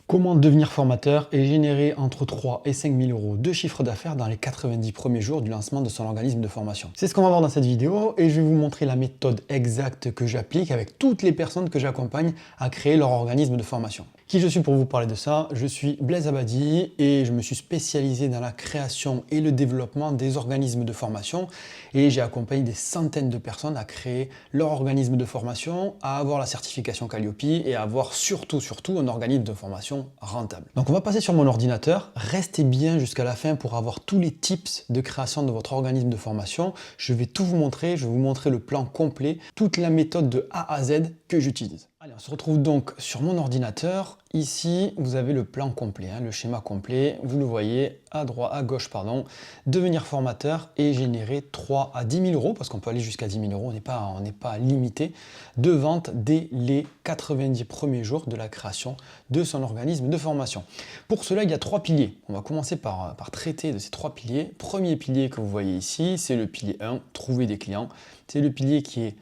Comment devenir formateur et générer entre 3 et 5 000 euros de chiffre d'affaires dans les 90 premiers jours du lancement de son organisme de formation. C'est ce qu'on va voir dans cette vidéo et je vais vous montrer la méthode exacte que j'applique avec toutes les personnes que j'accompagne à créer leur organisme de formation. Qui je suis pour vous parler de ça? Je suis Blaise Abadi et je me suis spécialisé dans la création et le développement des organismes de formation et j'ai accompagné des centaines de personnes à créer leur organisme de formation, à avoir la certification Calliope et à avoir surtout un organisme de formation rentable. Donc on va passer sur mon ordinateur, restez bien jusqu'à la fin pour avoir tous les tips de création de votre organisme de formation. Je vais tout vous montrer, je vais vous montrer le plan complet, toute la méthode de A à Z que j'utilise. Allez, on se retrouve donc sur mon ordinateur. Ici, vous avez le plan complet, le schéma complet. Vous le voyez à droite, à gauche, pardon. Devenir formateur et générer 3 à 10 000 euros, parce qu'on peut aller jusqu'à 10 000 euros, on n'est pas limité, de vente dès les 90 premiers jours de la création de son organisme de formation. Pour cela, il y a 3 piliers. On va commencer par traiter de ces 3 piliers. Premier pilier que vous voyez ici, c'est le pilier 1, trouver des clients. C'est le pilier qui est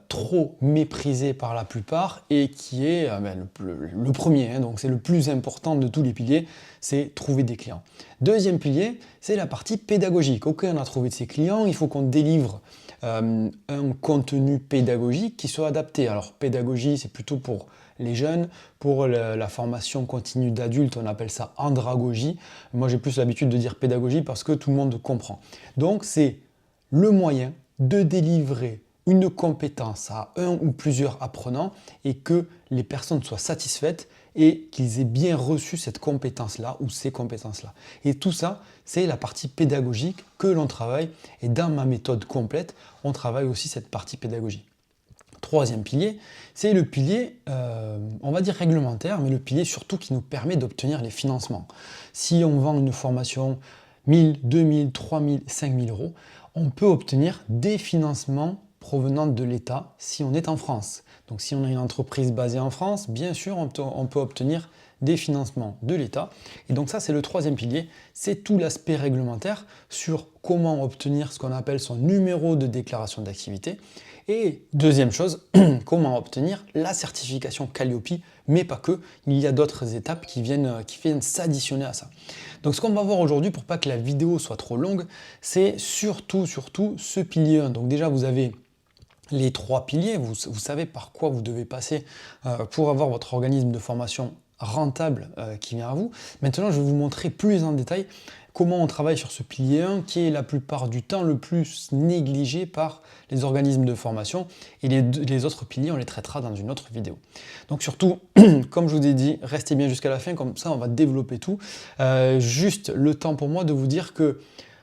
trop méprisé par la plupart et qui est le premier, donc c'est le plus important de tous les piliers, c'est trouver des clients. Deuxième pilier, c'est la partie pédagogique. Ok, on a trouvé de ses clients, il faut qu'on délivre un contenu pédagogique qui soit adapté. Alors pédagogie, c'est plutôt pour les jeunes, pour la formation continue d'adultes, on appelle ça andragogie. Moi j'ai plus l'habitude de dire pédagogie parce que tout le monde comprend. Donc c'est le moyen de délivrer une compétence à un ou plusieurs apprenants et que les personnes soient satisfaites et qu'ils aient bien reçu cette compétence-là ou ces compétences-là. Et tout ça, c'est la partie pédagogique que l'on travaille et dans ma méthode complète, on travaille aussi cette partie pédagogique. Troisième pilier, c'est le pilier, on va dire réglementaire, mais le pilier surtout qui nous permet d'obtenir les financements. Si on vend une formation 1000, 2000, 3000, 5000 euros, on peut obtenir des financements provenant de l'État si on est en France. Donc si on a une entreprise basée en France, bien sûr, on peut obtenir des financements de l'État. Et donc ça, c'est le troisième pilier, c'est tout l'aspect réglementaire sur comment obtenir ce qu'on appelle son numéro de déclaration d'activité. Et deuxième chose, comment obtenir la certification Calliope, mais pas que, il y a d'autres étapes qui viennent s'additionner à ça. Donc ce qu'on va voir aujourd'hui, pour pas que la vidéo soit trop longue, c'est surtout ce pilier 1. Donc déjà, vous avez les 3 piliers, vous savez par quoi vous devez passer pour avoir votre organisme de formation rentable qui vient à vous. Maintenant, je vais vous montrer plus en détail comment on travaille sur ce pilier 1 qui est la plupart du temps le plus négligé par les organismes de formation et les autres piliers, on les traitera dans une autre vidéo. Donc surtout, comme je vous ai dit, restez bien jusqu'à la fin, comme ça on va développer tout. Juste le temps pour moi de vous dire que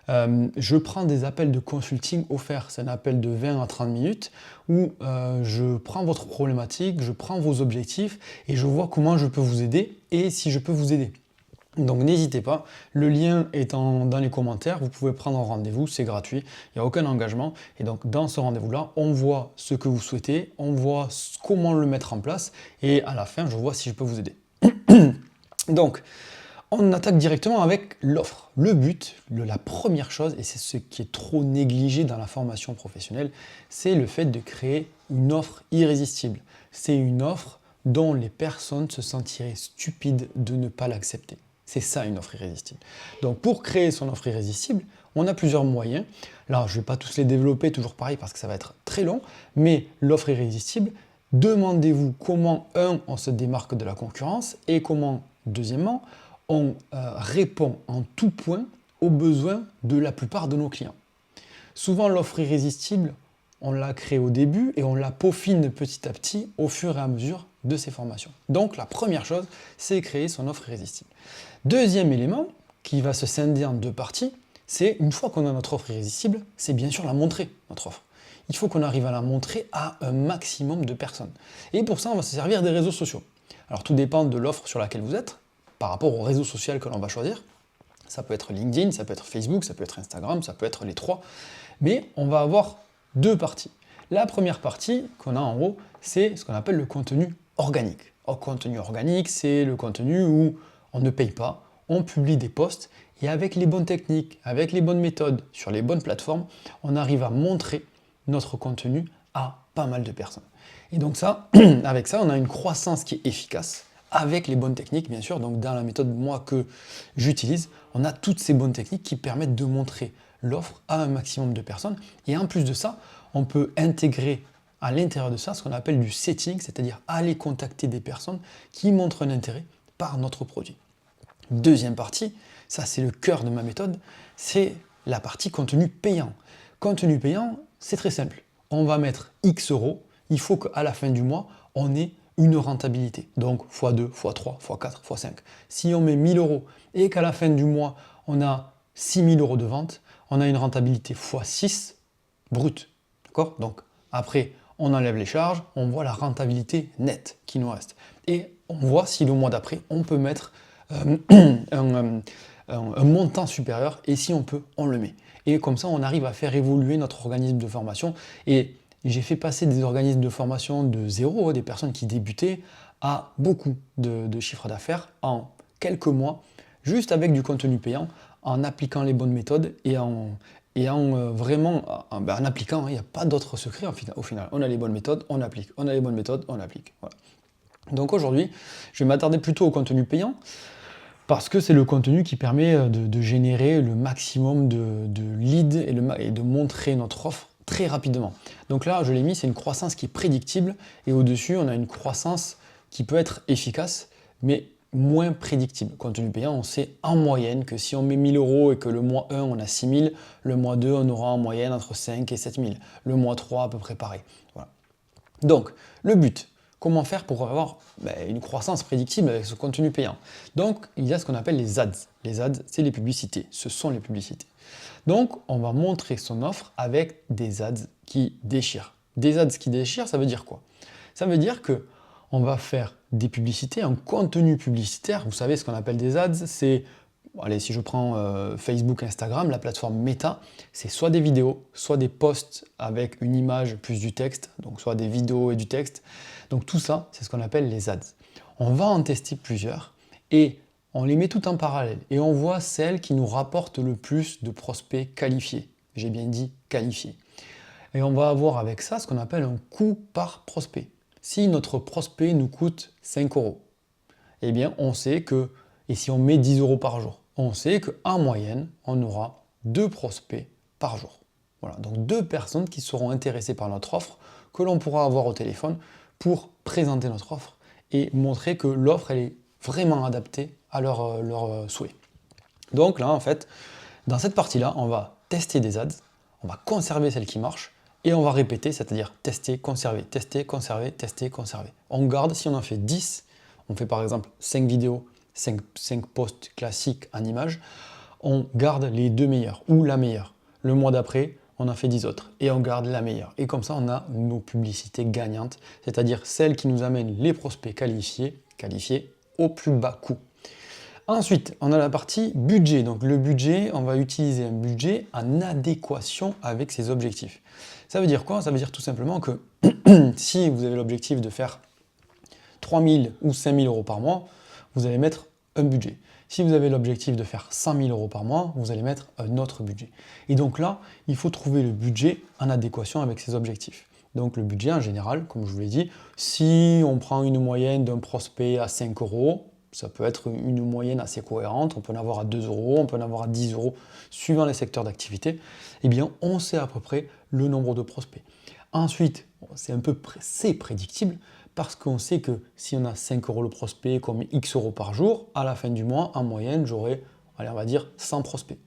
je prends des appels de consulting offerts, c'est un appel de 20 à 30 minutes où je prends votre problématique, je prends vos objectifs et je vois comment je peux vous aider et si je peux vous aider. Donc n'hésitez pas, le lien est dans les commentaires, vous pouvez prendre un rendez-vous, c'est gratuit, il n'y a aucun engagement. Et donc dans ce rendez-vous-là, on voit ce que vous souhaitez, on voit comment le mettre en place et à la fin, je vois si je peux vous aider. Donc, on attaque directement avec l'offre. Le but, la première chose, et c'est ce qui est trop négligé dans la formation professionnelle, c'est le fait de créer une offre irrésistible. C'est une offre dont les personnes se sentiraient stupides de ne pas l'accepter. C'est ça une offre irrésistible. Donc pour créer son offre irrésistible, on a plusieurs moyens. Là, je ne vais pas tous les développer, toujours pareil, parce que ça va être très long, mais l'offre irrésistible, demandez-vous comment, on se démarque de la concurrence et comment, deuxièmement, on répond en tout point aux besoins de la plupart de nos clients. Souvent, l'offre irrésistible, on la crée au début et on la peaufine petit à petit au fur et à mesure de ses formations. Donc, la première chose, c'est créer son offre irrésistible. Deuxième élément, qui va se scinder en 2 parties, c'est une fois qu'on a notre offre irrésistible, c'est bien sûr la montrer, notre offre. Il faut qu'on arrive à la montrer à un maximum de personnes. Et pour ça, on va se servir des réseaux sociaux. Alors, tout dépend de l'offre sur laquelle vous êtes, par rapport au réseau social que l'on va choisir. Ça peut être LinkedIn, ça peut être Facebook, ça peut être Instagram, ça peut être les 3. Mais on va avoir 2 parties. La première partie qu'on a en haut, c'est ce qu'on appelle le contenu organique. Le contenu organique, c'est le contenu où on ne paye pas, on publie des posts et avec les bonnes techniques, avec les bonnes méthodes, sur les bonnes plateformes, on arrive à montrer notre contenu à pas mal de personnes. Et donc ça, avec ça, on a une croissance qui est efficace, avec les bonnes techniques, bien sûr. Donc dans la méthode, moi, que j'utilise, on a toutes ces bonnes techniques qui permettent de montrer l'offre à un maximum de personnes. Et en plus de ça, on peut intégrer à l'intérieur de ça ce qu'on appelle du setting, c'est-à-dire aller contacter des personnes qui montrent un intérêt par notre produit. Deuxième partie, ça c'est le cœur de ma méthode, c'est la partie contenu payant. Contenu payant, c'est très simple. On va mettre X euros, il faut qu'à la fin du mois, on ait une rentabilité. Donc x2, x3, x4, x5. Si on met 1000 euros et qu'à la fin du mois, on a 6000 euros de vente, on a une rentabilité x6 brute. D'accord? Donc après, on enlève les charges, on voit la rentabilité nette qui nous reste. Et on voit si le mois d'après, on peut mettre un montant supérieur, et si on peut, on le met. Et comme ça, on arrive à faire évoluer notre organisme de formation. Et j'ai fait passer des organismes de formation de zéro, des personnes qui débutaient, à beaucoup de chiffres d'affaires en quelques mois, juste avec du contenu payant, en appliquant les bonnes méthodes et en vraiment en appliquant. Il n'y a pas d'autre secret au final. On a les bonnes méthodes, on applique. On a les bonnes méthodes, on applique. Voilà. Donc aujourd'hui, je vais m'attarder plutôt au contenu payant, parce que c'est le contenu qui permet de générer le maximum de leads et de montrer notre offre très rapidement. Donc là, je l'ai mis, c'est une croissance qui est prédictible, et au-dessus, on a une croissance qui peut être efficace, mais moins prédictible. Contenu payant, on sait en moyenne que si on met 1000 euros et que le mois 1, on a 6000, le mois 2, on aura en moyenne entre 5 et 7000. Le mois 3, à peu près pareil. Voilà. Donc, le but, comment faire pour avoir une croissance prédictible avec ce contenu payant? Donc, il y a ce qu'on appelle les ads. Les ads, c'est les publicités. Ce sont les publicités. Donc, on va montrer son offre avec des ads qui déchirent. Des ads qui déchirent, ça veut dire quoi? Ça veut dire que on va faire des publicités, un contenu publicitaire. Vous savez ce qu'on appelle des ads, c'est, allez, si je prends Facebook, Instagram, la plateforme Meta, c'est soit des vidéos, soit des posts avec une image plus du texte, donc soit des vidéos et du texte. Donc tout ça, c'est ce qu'on appelle les ads. On va en tester plusieurs et on les met toutes en parallèle et on voit celles qui nous rapportent le plus de prospects qualifiés. J'ai bien dit qualifiés. Et on va avoir avec ça ce qu'on appelle un coût par prospect. Si notre prospect nous coûte 5 euros, eh bien on sait que, et si on met 10 euros par jour, on sait qu'en moyenne, on aura 2 prospects par jour. Voilà, donc 2 personnes qui seront intéressées par notre offre, que l'on pourra avoir au téléphone pour présenter notre offre et montrer que l'offre elle est vraiment adaptée à leur souhait. Donc là, en fait, dans cette partie-là, on va tester des ads, on va conserver celles qui marchent, et on va répéter, c'est-à-dire tester, conserver, tester, conserver, tester, conserver. On garde, si on en fait 10, on fait par exemple 5 vidéos, 5 posts classiques en images, on garde les 2 meilleurs ou la meilleure. Le mois d'après, on en fait 10 autres et on garde la meilleure. Et comme ça, on a nos publicités gagnantes, c'est-à-dire celles qui nous amènent les prospects qualifiés au plus bas coût. Ensuite, on a la partie budget. Donc le budget, on va utiliser un budget en adéquation avec ses objectifs. Ça veut dire quoi? Ça veut dire tout simplement que si vous avez l'objectif de faire 3000 ou 5000 euros par mois, vous allez mettre un budget. Si vous avez l'objectif de faire 100 000 euros par mois, vous allez mettre un autre budget. Et donc là, il faut trouver le budget en adéquation avec ses objectifs. Donc le budget en général, comme je vous l'ai dit, si on prend une moyenne d'un prospect à 5 euros, ça peut être une moyenne assez cohérente, on peut en avoir à 2 euros, on peut en avoir à 10 euros, suivant les secteurs d'activité, eh bien on sait à peu près le nombre de prospects. Ensuite, c'est prédictible, parce qu'on sait que si on a 5 euros le prospect, comme X euros par jour, à la fin du mois, en moyenne, j'aurai, allez, on va dire 100 prospects.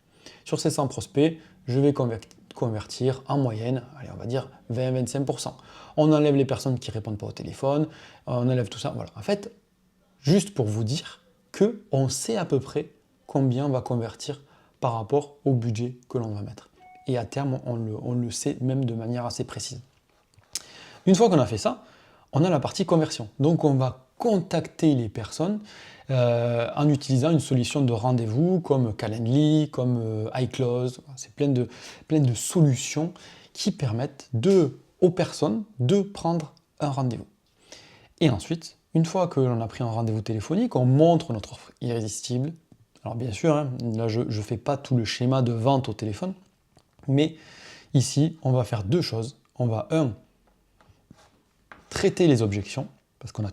Sur ces 100 prospects, je vais convertir en moyenne, allez, on va dire 20-25%. On enlève les personnes qui ne répondent pas au téléphone, on enlève tout ça, voilà. En fait, juste pour vous dire qu'on sait à peu près combien on va convertir par rapport au budget que l'on va mettre. Et à terme, on le sait même de manière assez précise. Une fois qu'on a fait ça, on a la partie conversion. Donc on va contacter les personnes en utilisant une solution de rendez-vous comme Calendly, comme iClose. C'est plein de solutions qui permettent aux personnes de prendre un rendez-vous. Et ensuite, une fois que l'on a pris un rendez-vous téléphonique, on montre notre offre irrésistible. Alors bien sûr, hein, là je ne fais pas tout le schéma de vente au téléphone, mais ici, on va faire 2 choses. On va, traiter les objections, parce qu'on a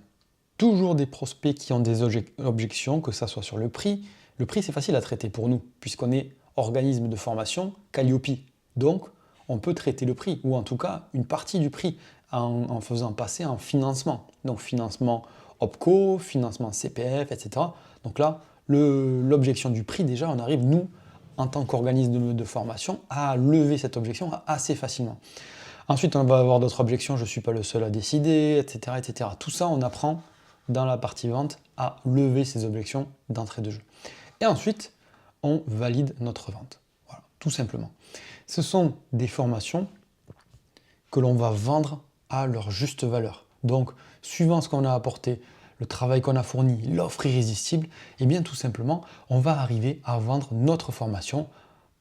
toujours des prospects qui ont des objections, que ça soit sur le prix. Le prix, c'est facile à traiter pour nous, puisqu'on est organisme de formation Calliope. Donc, on peut traiter le prix, ou en tout cas une partie du prix, en faisant passer un financement. Donc, financement OPCO, financement CPF, etc. Donc là, l'objection du prix, déjà, on arrive, nous, en tant qu'organisme de formation, à lever cette objection assez facilement. Ensuite, on va avoir d'autres objections, je ne suis pas le seul à décider, etc., etc. Tout ça, on apprend dans la partie vente à lever ces objections d'entrée de jeu. Et ensuite, on valide notre vente. Voilà, tout simplement. Ce sont des formations que l'on va vendre à leur juste valeur. Donc, suivant ce qu'on a apporté, le travail qu'on a fourni, l'offre irrésistible, et bien tout simplement, on va arriver à vendre notre formation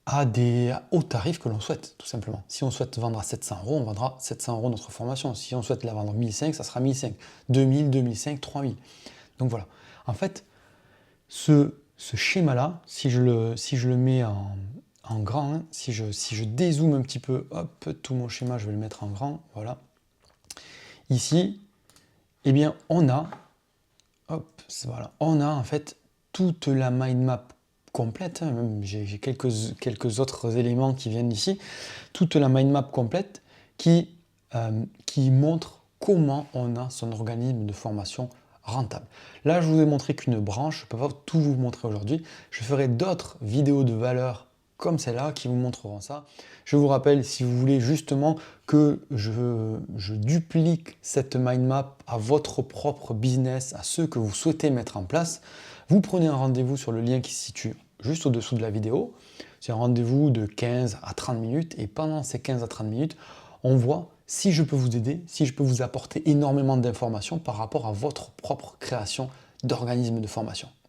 à des hauts tarifs que l'on souhaite, tout simplement. Si on souhaite vendre à 700 €, on vendra 700 € notre formation. Si on souhaite la vendre 1500, ça sera 1500, 2000, 2005, 3000. Donc voilà. En fait, ce schéma-là, si je le mets en grand, hein, si je dézoome un petit peu, hop, tout mon schéma, je vais le mettre en grand, voilà. Ici, eh bien, on a en fait toute la mind map complète, hein, même j'ai quelques autres éléments qui viennent ici, toute la mind map complète qui montre comment on a son organisme de formation rentable. Là, je vous ai montré qu'une branche, je ne peux pas tout vous montrer aujourd'hui, je ferai d'autres vidéos de valeur comme celle-là qui vous montreront ça. Je vous rappelle, si vous voulez justement que je duplique cette mind map à votre propre business, à ceux que vous souhaitez mettre en place, vous prenez un rendez-vous sur le lien qui se situe juste au-dessous de la vidéo. C'est un rendez-vous de 15 à 30 minutes et pendant ces 15 à 30 minutes, on voit si je peux vous aider, si je peux vous apporter énormément d'informations par rapport à votre propre création d'organisme de formation.